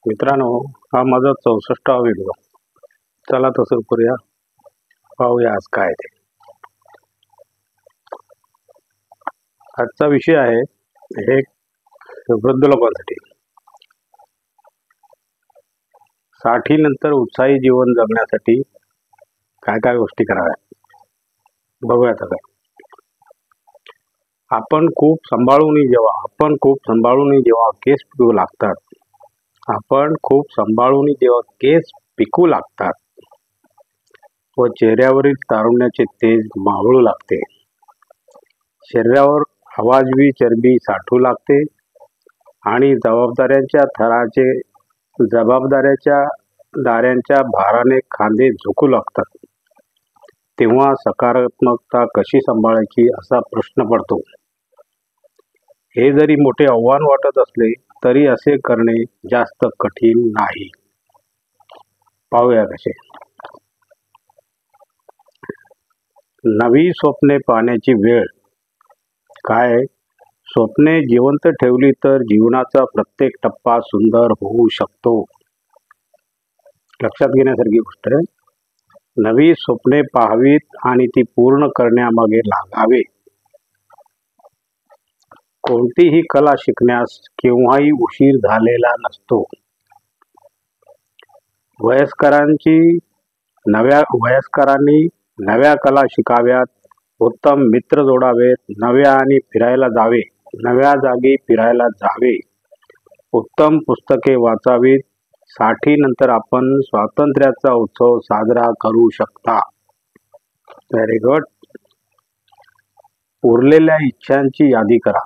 मित्रांनो, हा माझा 64वा व्हिडिओ. चला तर सुरू करूया. पाहूया आज काय ते. आजचा विषय आहे हे वृद्ध लोकांसाठी. 60 नंतर उत्साही जीवन जगण्यासाठी काय काय गोष्टी कराव्या बघूया आता काय. आपण खूप सांभाळून जेव्हा केस पिकू लागतात, केस पिकू लागतात व चेहऱ्यावरील तारुण्याचे तेज मावळू लागते, शरीरावर अवाजवी चरबी साठू लागते आणि जबाबदाऱ्याच्या दाऱ्यांच्या भाराने खांदे झुकू लागतात, तेव्हा सकारात्मकता कशी सांभाळायची असा प्रश्न पडतो. हे जरी मोठे आव्हान वाटत असले तरी असे करणे जास्त कठीण नाही. पाहूया कसे. नवी स्वप्ने पाहण्याची वेळ. काय स्वप्ने जिवंत ठेवली तर जीवनाचा प्रत्येक टप्पा सुंदर होऊ शकतो. लक्षात घेण्यासारखी गोष्ट आहे. नवी स्वप्ने पाहावीत आणि ती पूर्ण करण्यामागे लागावे. कोणतीही कला शिकण्यास केव्हाही उशीर झालेला नसतो. वयस्करांनी नव्या कला शिकाव्यात, उत्तम मित्र जोडावेत, नव्या जागी फिरायला जावे, उत्तम पुस्तके वाचावीत. 60 नंतर आपण स्वातंत्र्याचा उत्सव साजरा करू शकता. Very good. उरलेल्या इच्छांची यादी करा.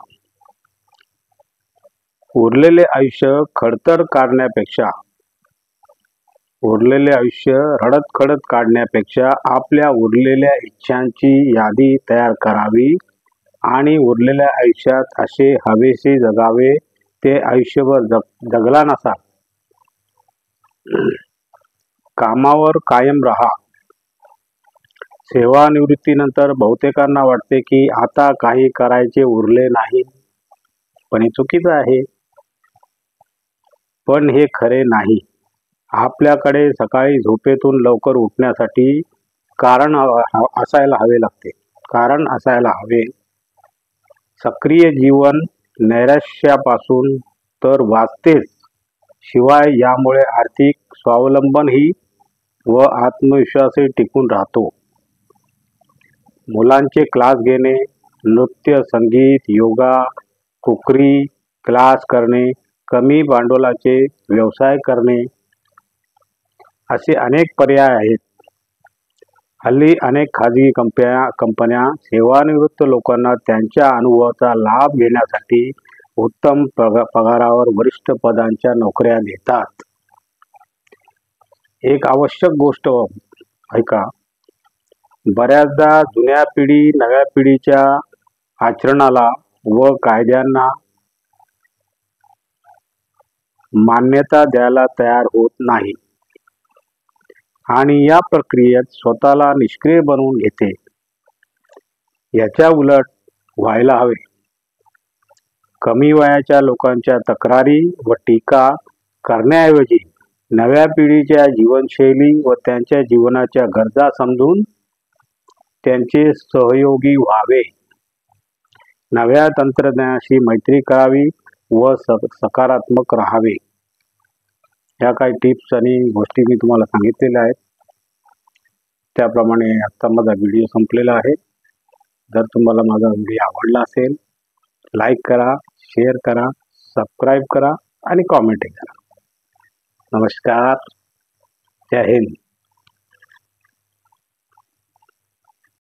उरलेले आयुष्य रडत काढण्यापेक्षा आपल्या उरलेल्या इच्छांची यादी तयार करावी आणि उरलेल्या आयुष्यात असे हवेशी जगावे ते आयुष्यभर जगला नसाल. कामावर कायम राहा. सेवानिवृत्तीनंतर बहुतेकांना वाटते की आता काही करायचे उरले नाही, पण हे चुकीचं आहे. पण हे खरे नाही. आपल्याकडे सकाळी झोपेतून लवकर उठण्यासाठी कारण असायला हवे. सक्रिय जीवन नैराश्यापासून तर वाचतेच, शिवाय यामुळे आर्थिक स्वावलंबनही व आत्मविश्वासही टिकून राहतो. मुलांचे क्लास घेणे, नृत्य, संगीत, योगा, कुकरी क्लास करणे, कमी भांडवलाचे व्यवसाय करणे असे अनेक पर्याय आहेत. हल्ली अनेक खाजगी कंपन्या सेवानिवृत्त लोकांना त्यांच्या अनुभवाचा लाभ घेण्यासाठी उत्तम पगारावर वरिष्ठ पदांच्या नोकऱ्या देतात. एक आवश्यक गोष्ट ऐका. बऱ्याचदा जुन्या पिढी नव्या पिढीच्या आचरणाला व कायद्यांना मान्यता द्यायला तयार होत नाही आणि या प्रक्रियेत स्वतःला निष्क्रिय बनवून घेते. याच्या उलट व्हायला हवे. कमी वयाच्या लोकांच्या तक्रारी व टीका करण्याऐवजी नव्या पिढीच्या जीवनशैली व त्यांच्या जीवनाच्या गरजा समजून त्यांचे सहयोगी व्हावे. नव्या तंत्रज्ञानाशी मैत्री करावी व सकारात्मक राहावे. ह्या काही टिप्स आणि गोष्टी मी तुम्हाला सांगितलेल्या आहेत. त्याप्रमाणे आता माझा व्हिडिओ संपलेला आहे. जर तुम्हाला माझा व्हिडिओ आवडला असेल, लाईक करा, शेअर करा, सबस्क्राईब करा आणि कॉमेंट करा. नमस्कार. जय हिंद.